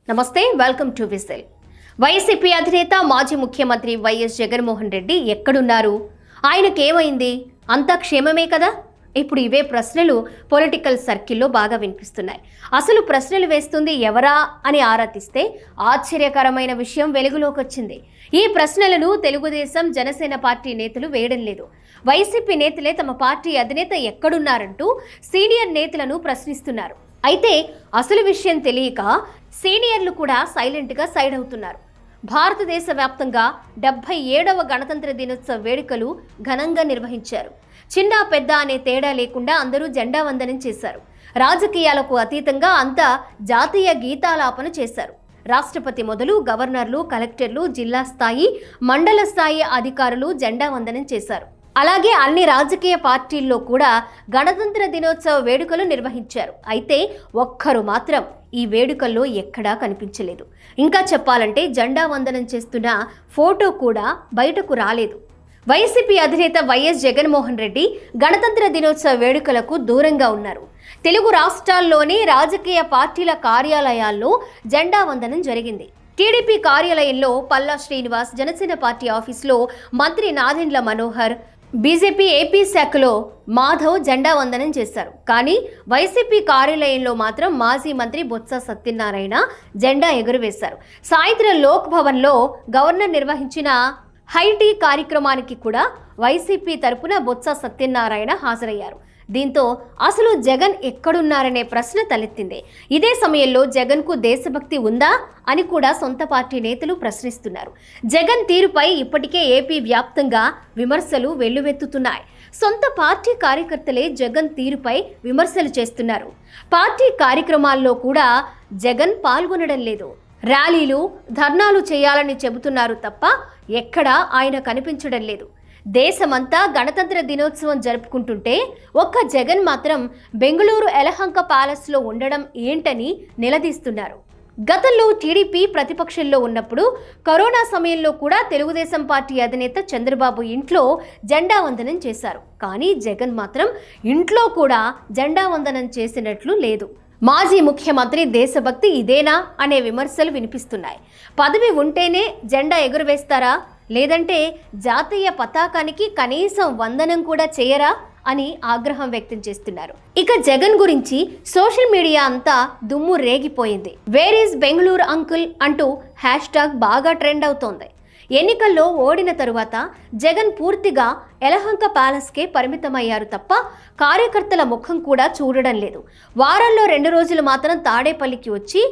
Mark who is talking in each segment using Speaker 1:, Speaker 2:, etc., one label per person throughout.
Speaker 1: నమస్తే, welcome to whistle. YCP అధినేత మాజీ ముఖ్యమంత్రి వైఎస్ జగన్మోహన్ రెడ్డి ఎక్కడున్నారు? ఆయనకేమైంది? అంతా క్షేమమే కదా? ఇప్పుడు ఇవే ప్రశ్నలు పొలిటికల్ సర్కిల్లో బాగా వినిపిస్తున్నాయి. అసలు ప్రశ్నలు వేస్తుంది ఎవరా అని ఆరా తీస్తే ఆశ్చర్యకరమైన విషయం వెలుగులోకి వచ్చింది. ఈ ప్రశ్నలను తెలుగుదేశం, జనసేన పార్టీ నేతలు వేయడం లేదు. వైసీపీ నేతలే తమ పార్టీ అధినేత ఎక్కడున్నారంటూ సీనియర్ నేతలను ప్రశ్నిస్తున్నారు. అయితే అసలు విషయం తెలియక సీనియర్లు కూడా సైలెంట్గా సైడ్ అవుతున్నారు. భారతదేశ వ్యాప్తంగా 77వ గణతంత్ర దినోత్సవ వేడుకలు ఘనంగా నిర్వహించారు. చిన్న పెద్ద అనే తేడా లేకుండా అందరూ జెండా వందనం చేశారు. రాజకీయాలకు అతీతంగా అంతా జాతీయ గీతాలాపన చేశారు. రాష్ట్రపతి మొదలు గవర్నర్లు, కలెక్టర్లు, జిల్లా స్థాయి, మండల స్థాయి అధికారులు జెండా వందనం చేశారు. అలాగే అన్ని రాజకీయ పార్టీల్లో కూడా గణతంత్ర దినోత్సవ వేడుకలు నిర్వహించారు. అయితే ఒక్కరు మాత్రం ఈ వేడుకల్లో ఎక్కడా కనిపించలేదు. ఇంకా చెప్పాలంటే జెండా వందనం చేస్తున్న ఫోటో కూడా బయటకు రాలేదు. వైసీపీ అధినేత వైఎస్ జగన్మోహన్ రెడ్డి గణతంత్ర దినోత్సవ వేడుకలకు దూరంగా ఉన్నారు. తెలుగు రాష్ట్రాల్లోని రాజకీయ పార్టీల కార్యాలయాల్లో జెండా వందనం జరిగింది. టీడీపీ కార్యాలయంలో పల్లా శ్రీనివాస్, జనసేన పార్టీ ఆఫీసులో మంత్రి నాదెండ్ల మనోహర్, బీజేపీ ఏపీ శాఖలో మాధవ్ జెండా వందనం చేశారు. కానీ వైసీపీ కార్యాలయంలో మాత్రం మాజీ మంత్రి బొత్స సత్యనారాయణ జెండా ఎగురవేశారు. సాయంత్రం లోక్ భవన్లో గవర్నర్ నిర్వహించిన హైటీ కార్యక్రమానికి కూడా వైసీపీ తరపున బొత్స సత్యనారాయణ హాజరయ్యారు. దీంతో అసలు జగన్ ఎక్కడున్నారనే ప్రశ్న తలెత్తింది. ఇదే సమయంలో జగన్కు దేశభక్తి ఉందా అని కూడా సొంత పార్టీ నేతలు ప్రశ్నిస్తున్నారు. జగన్ తీరుపై ఇప్పటికే ఏపీ వ్యాప్తంగా విమర్శలు వెల్లువెత్తుతున్నాయి. సొంత పార్టీ కార్యకర్తలే జగన్ తీరుపై విమర్శలు చేస్తున్నారు. పార్టీ కార్యక్రమాల్లో కూడా జగన్ పాల్గొనడం లేదు. ర్యాలీలు, ధర్నాలు చేయాలని చెబుతున్నారు తప్ప ఎక్కడా ఆయన కనిపించడం లేదు. దేశమంతా గణతంత్ర దినోత్సవం జరుపుకుంటుంటే ఒక్క జగన్ మాత్రం బెంగళూరు యలహంక ప్యాలెస్లో ఉండడం ఏంటని నిలదీస్తున్నారు. గతంలో టీడీపీ ప్రతిపక్షంలో ఉన్నప్పుడు కరోనా సమయంలో కూడా తెలుగుదేశం పార్టీ అధినేత చంద్రబాబు ఇంట్లో జెండా వందనం చేశారు. కానీ జగన్ మాత్రం ఇంట్లో కూడా జెండా వందనం చేసినట్లు లేదు. మాజీ ముఖ్యమంత్రి దేశభక్తి ఇదేనా అనే విమర్శలు వినిపిస్తున్నాయి. పదవి ఉంటేనే జెండా ఎగురవేస్తారా, లేదంటే జాతీయ పతాకానికి కనీసం వందనం కూడా చేయరా అని ఆగ్రహం వ్యక్తం చేస్తున్నారు. ఇక జగన్ గురించి సోషల్ మీడియా అంతా దుమ్ము రేగిపోయింది. వేర్ ఈజ్ బెంగళూరు అంకుల్ అంటూ హ్యాష్ట్యాగ్ బాగా ట్రెండ్ అవుతోంది. ఎన్నికల్లో ఓడిన తరువాత జగన్ పూర్తిగా యలహంక ప్యాలెస్కే పరిమితమయ్యారు తప్ప కార్యకర్తల ముఖం కూడా చూడడం లేదు. వారాల్లో 2 రోజులు మాత్రం తాడేపల్లికి వచ్చి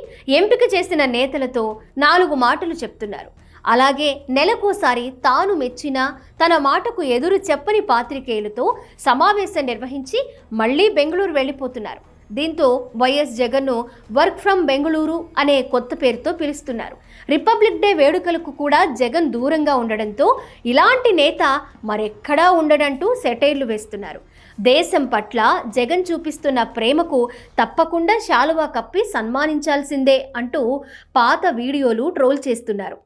Speaker 1: ఎంపిక చేసిన నేతలతో 4 మాటలు చెప్తున్నారు. అలాగే నెలకోసారి తాను మెచ్చిన, తన మాటకు ఎదురు చెప్పని పాత్రికేయులతో సమావేశం నిర్వహించి మళ్లీ బెంగళూరు వెళ్ళిపోతున్నారు. దీంతో వైఎస్ జగన్ను వర్క్ ఫ్రమ్ బెంగళూరు అనే కొత్త పేరుతో పిలుస్తున్నారు. రిపబ్లిక్ డే వేడుకలకు కూడా జగన్ దూరంగా ఉండడంతో ఇలాంటి నేత మరెక్కడా ఉండడంటూ సెటైర్లు వేస్తున్నారు. దేశం పట్ల జగన్ చూపిస్తున్న ప్రేమకు తప్పకుండా శాలువా కప్పి సన్మానించాల్సిందే అంటూ పాత వీడియోలు ట్రోల్ చేస్తున్నారు.